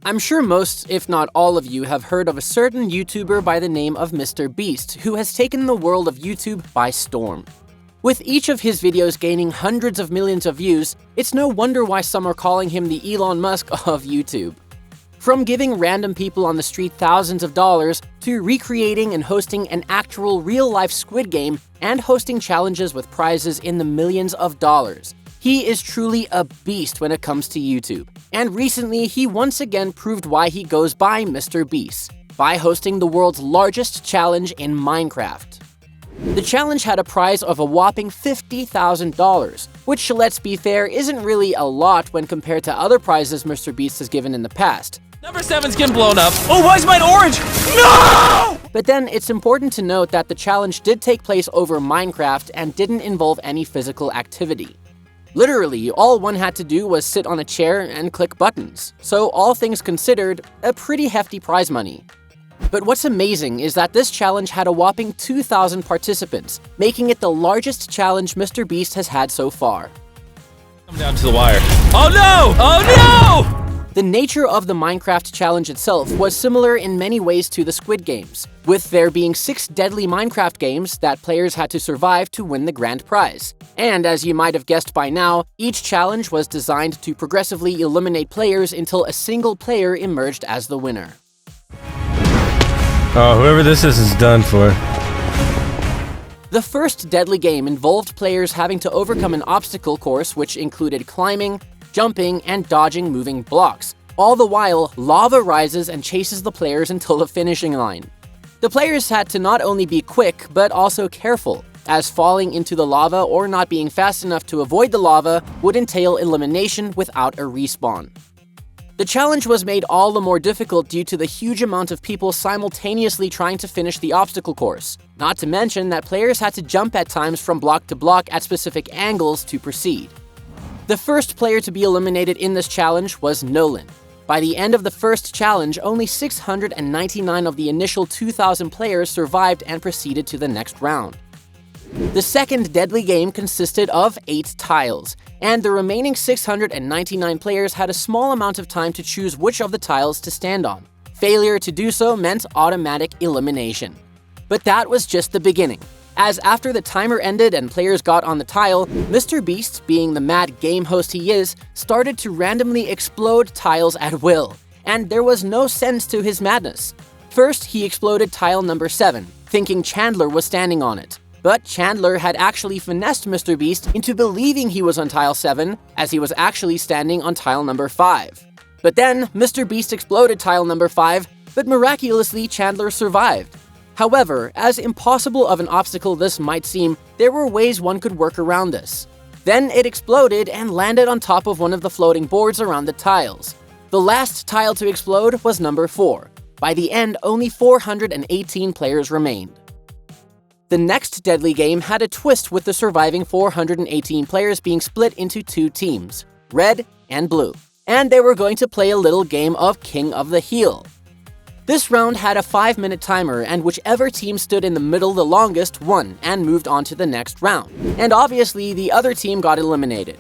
I'm sure most, if not all of you, have heard of a certain YouTuber by the name of MrBeast, who has taken the world of YouTube by storm. With each of his videos gaining hundreds of millions of views, it's no wonder why some are calling him the Elon Musk of YouTube. From giving random people on the street thousands of dollars, to recreating and hosting an actual real-life Squid Game, and hosting challenges with prizes in the millions of dollars. He is truly a beast when it comes to YouTube. And recently, he once again proved why he goes by MrBeast, by hosting the world's largest challenge in Minecraft. The challenge had a prize of a whopping $50,000, which, let's be fair, isn't really a lot when compared to other prizes MrBeast has given in the past. Number 7's getting blown up. Oh, why is mine orange? No! But then, it's important to note that the challenge did take place over Minecraft and didn't involve any physical activity. Literally, all one had to do was sit on a chair and click buttons, so all things considered, a pretty hefty prize money. But what's amazing is that this challenge had a whopping 2,000 participants, making it the largest challenge MrBeast has had so far. Come down to the wire. Oh no! Oh no! The nature of the Minecraft challenge itself was similar in many ways to the Squid Games, with there being 6 deadly Minecraft games that players had to survive to win the grand prize. And as you might have guessed by now, each challenge was designed to progressively eliminate players until a single player emerged as the winner. Oh, whoever this is done for. The first deadly game involved players having to overcome an obstacle course which included climbing, jumping, and dodging moving blocks. All the while, lava rises and chases the players until the finishing line. The players had to not only be quick, but also careful, as falling into the lava or not being fast enough to avoid the lava would entail elimination without a respawn. The challenge was made all the more difficult due to the huge amount of people simultaneously trying to finish the obstacle course, not to mention that players had to jump at times from block to block at specific angles to proceed. The first player to be eliminated in this challenge was Nolan. By the end of the first challenge, only 699 of the initial 2,000 players survived and proceeded to the next round. The second deadly game consisted of 8 tiles, and the remaining 699 players had a small amount of time to choose which of the tiles to stand on. Failure to do so meant automatic elimination. But that was just the beginning, as after the timer ended and players got on the tile, MrBeast, being the mad game host he is, started to randomly explode tiles at will, and there was no sense to his madness. First, he exploded tile number 7, thinking Chandler was standing on it. But Chandler had actually finessed MrBeast into believing he was on tile 7, as he was actually standing on tile number 5. But then, MrBeast exploded tile number 5, but miraculously Chandler survived. However, as impossible of an obstacle this might seem, there were ways one could work around this. Then it exploded and landed on top of one of the floating boards around the tiles. The last tile to explode was number 4. By the end, only 418 players remained. The next deadly game had a twist with the surviving 418 players being split into 2 teams, red and blue, and they were going to play a little game of King of the Heel. This round had a 5-minute timer, and whichever team stood in the middle the longest won and moved on to the next round, and obviously the other team got eliminated.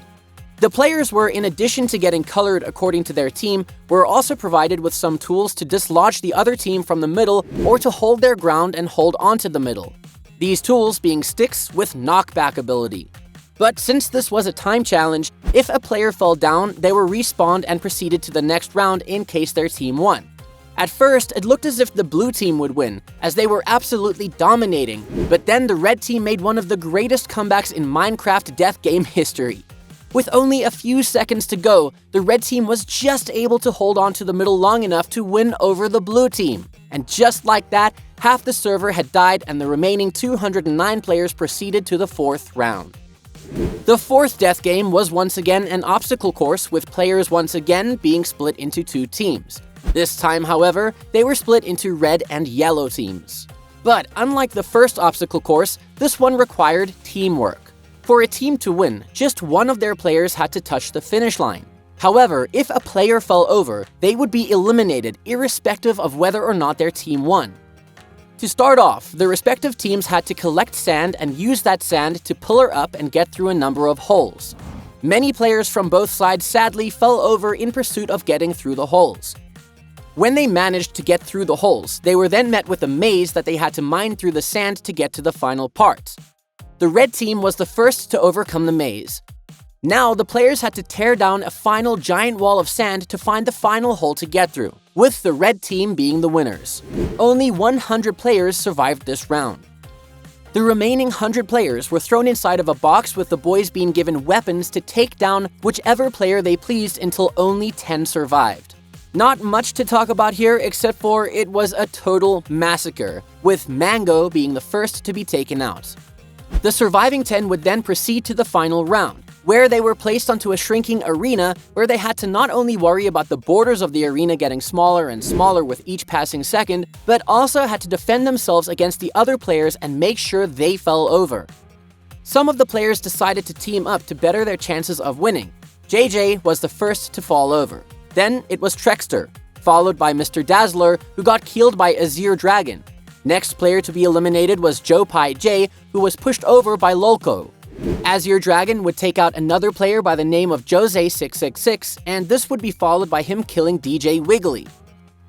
The players were, in addition to getting colored according to their team, were also provided with some tools to dislodge the other team from the middle or to hold their ground and hold onto the middle. These tools being sticks with knockback ability. But since this was a time challenge, if a player fell down, they were respawned and proceeded to the next round in case their team won. At first, it looked as if the blue team would win, as they were absolutely dominating, but then the red team made one of the greatest comebacks in Minecraft death game history. With only a few seconds to go, the red team was just able to hold on to the middle long enough to win over the blue team. And just like that, half the server had died and the remaining 209 players proceeded to the 4th round. The 4th death game was once again an obstacle course, with players once again being split into 2 teams. This time, however, they were split into red and yellow teams. But unlike the first obstacle course, this one required teamwork. For a team to win, just one of their players had to touch the finish line. However, if a player fell over, they would be eliminated irrespective of whether or not their team won. To start off, the respective teams had to collect sand and use that sand to pillar up and get through a number of holes. Many players from both sides sadly fell over in pursuit of getting through the holes. When they managed to get through the holes, they were then met with a maze that they had to mine through the sand to get to the final part. The red team was the first to overcome the maze. Now, the players had to tear down a final giant wall of sand to find the final hole to get through, with the red team being the winners. Only 100 players survived this round. The remaining 100 players were thrown inside of a box with the boys being given weapons to take down whichever player they pleased until only 10 survived. Not much to talk about here except for it was a total massacre, with Mango being the first to be taken out. The surviving 10 would then proceed to the final round, where they were placed onto a shrinking arena where they had to not only worry about the borders of the arena getting smaller and smaller with each passing second, but also had to defend themselves against the other players and make sure they fell over. Some of the players decided to team up to better their chances of winning. JJ was the first to fall over. Then it was Trexter, followed by Mr. Dazzler, who got killed by Azir Dragon. Next player to be eliminated was Joe Pi J, who was pushed over by Lolco. Azir Dragon would take out another player by the name of Jose666, and this would be followed by him killing DJ Wiggly.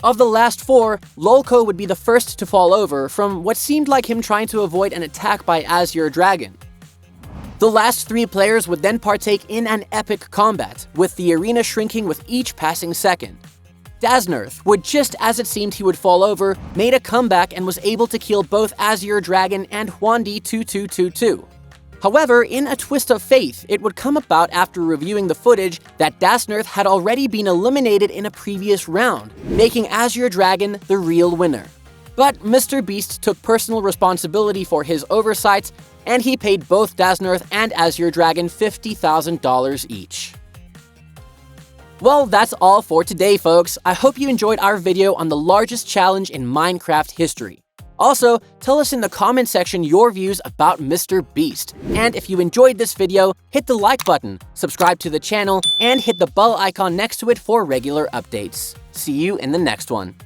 Of the last 4, Lolco would be the first to fall over from what seemed like him trying to avoid an attack by Azir Dragon. The last 3 players would then partake in an epic combat, with the arena shrinking with each passing second. Daznarth would, just as it seemed he would fall over, made a comeback and was able to kill both Azir Dragon and Huandi2222. However, in a twist of fate, it would come about after reviewing the footage that Daznarth had already been eliminated in a previous round, making Azir Dragon the real winner. But Mr. Beast took personal responsibility for his oversights, and he paid both Daznarth and Azir Dragon $50,000 each. Well, that's all for today, folks. I hope you enjoyed our video on the largest challenge in Minecraft history. Also, tell us in the comment section your views about Mr. Beast. And if you enjoyed this video, hit the like button, subscribe to the channel, and hit the bell icon next to it for regular updates. See you in the next one.